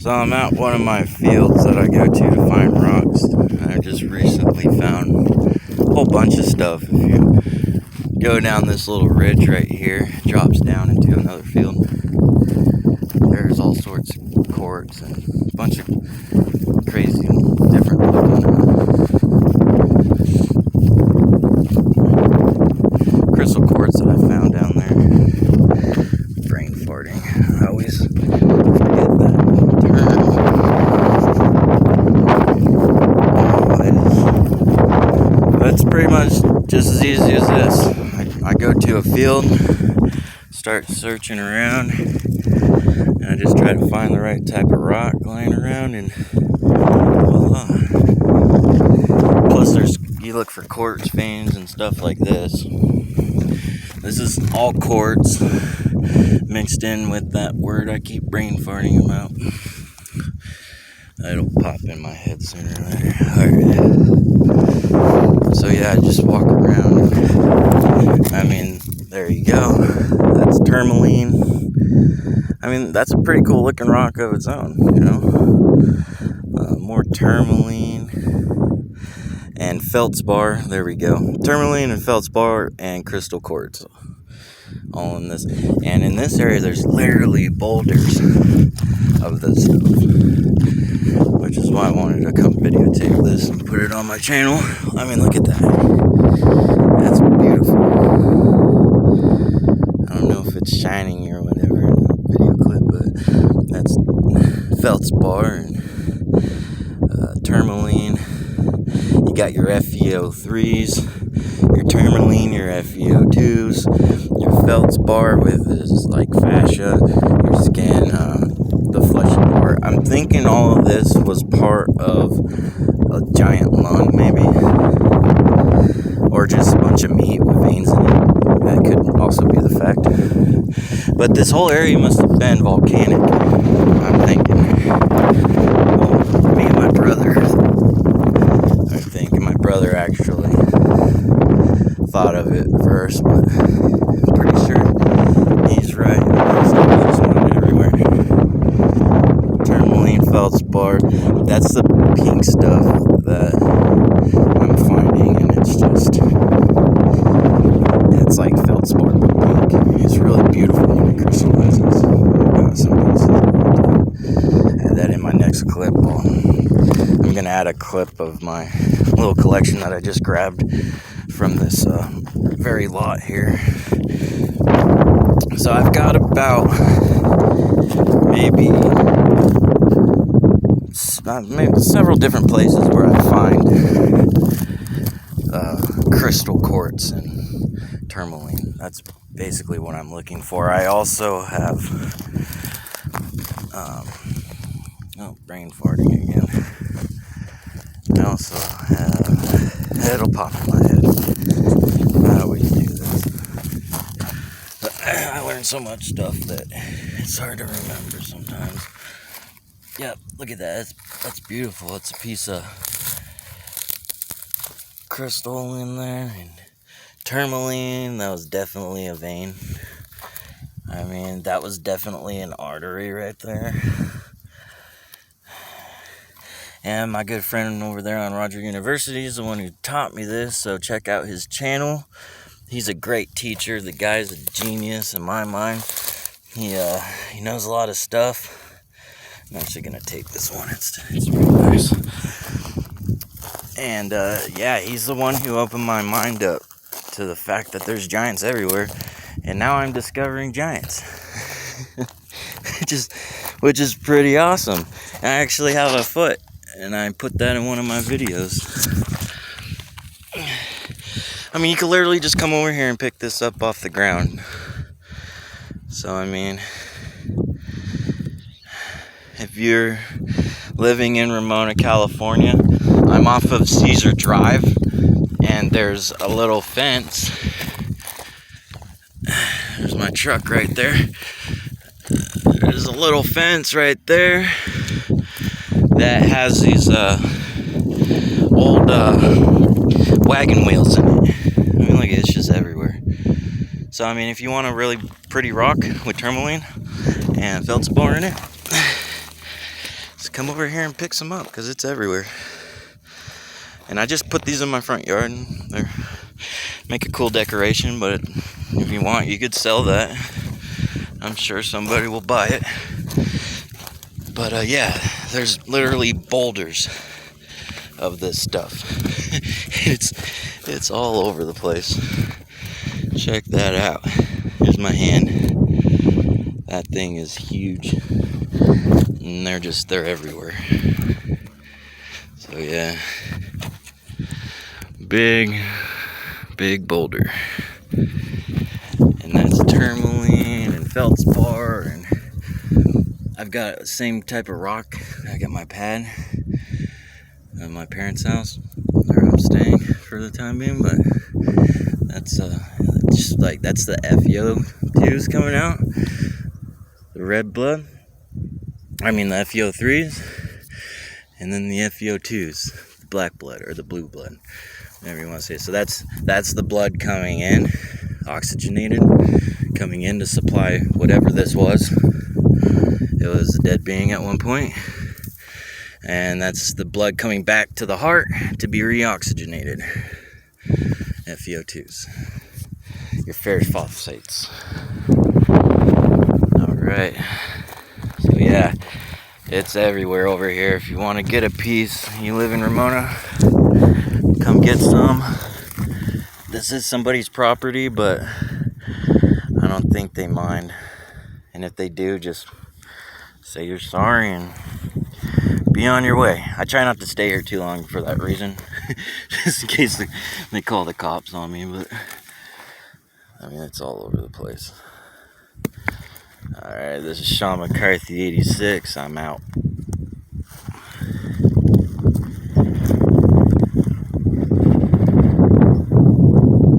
So I'm at one of my fields that I go to find rocks. I just recently found a whole bunch of stuff. If you go down this little ridge right here, it drops down into another field. There's all sorts of quartz and a bunch of crazy different looking crystal quartz that I found down there. Brain farting. I always forget that term. That's pretty much just as easy as this. I go to a field, start searching around, and I just try to find the right type of rock lying around, and voila. Plus you look for quartz veins and stuff like this. This is all quartz mixed in with that word I keep brain farting about. It'll pop in my head sooner or later. Alright. So yeah, I just walk around. I mean, there you go. That's tourmaline. I mean, that's a pretty cool looking rock of its own, you know. More tourmaline and feldspar. There we go. Tourmaline and feldspar and crystal quartz. All in this. And in this area, there's literally boulders of this stuff. Which is why I wanted to come videotape this and put it on my channel. I mean, look at that. That's beautiful. I don't know if it's shining or whatever in the video clip, but that's feldspar and tourmaline. You got your FeO3s, your tourmaline, your FeO2s, your feldspar with this like fascia, your skin, the fleshy part. I'm thinking all of this was part of a giant lung, maybe, or just a bunch of meat with veins in it. That could also be the fact. But this whole area must have been volcanic, I'm thinking. Well, me and my brother, actually thought of it first, but I'm pretty sure he's right. There's one everywhere. Tourmaline, feldspar. That's the pink stuff that I'm finding, and it's like feldspar but pink. It's really beautiful when it crystallizes. I've got some pieces. Add that in my next clip. I'm gonna add a clip of my little collection that I just grabbed from this very lot here. So I've got about maybe several different places where I find crystal quartz and tourmaline. That's basically what I'm looking for. I also have brain farting again. I also have, it'll pop in my head. I always do this. But I learned so much stuff that it's hard to remember sometimes. Yeah, look at that. That's beautiful. It's a piece of crystal in there. And tourmaline, that was definitely a vein. I mean, that was definitely an artery right there. And my good friend over there on Roger University is the one who taught me this, so check out his channel. He's a great teacher. The guy's a genius in my mind. He knows a lot of stuff. I'm actually gonna take this one. It's really nice. And yeah, he's the one who opened my mind up to the fact that there's giants everywhere, and now I'm discovering giants, which is pretty awesome. And I actually have a foot. And I put that in one of my videos. I mean, you could literally just come over here and pick this up off the ground. So, I mean, if you're living in Ramona, California, I'm off of Caesar Drive, and there's a little fence. There's my truck right there. There's a little fence right there that has these old wagon wheels in it. I mean, look, it's just everywhere. So, I mean, if you want a really pretty rock with tourmaline and feldspar in it, come over here and pick some up because it's everywhere. And I just put these in my front yard, and they make a cool decoration. But if you want, you could sell that. I'm sure somebody will buy it. But yeah, there's literally boulders of this stuff. It's all over the place. Check that out. Here's my hand. That thing is huge, and they're everywhere. So yeah, big boulder, and that's tourmaline and feldspar, and I've got the same type of rock. I got my pad at my parents' house where I'm staying for the time being, but that's just like that's the FeO2s coming out, the red blood. I mean the FeO3s, and then the FeO2s, the black blood or the blue blood, whatever you want to say. So that's the blood coming in, oxygenated, coming in to supply whatever this was. It was a dead being at one point. And that's the blood coming back to the heart to be reoxygenated. FeO2s. Your ferrous phosphates. Alright. So yeah, it's everywhere over here. If you want to get a piece, you live in Ramona, come get some. This is somebody's property, but I don't think they mind. And if they do, just say you're sorry and be on your way. I try not to stay here too long for that reason. Just in case they call the cops on me, but I mean, it's all over the place. Alright, this is Sean McCarthy 86. I'm out.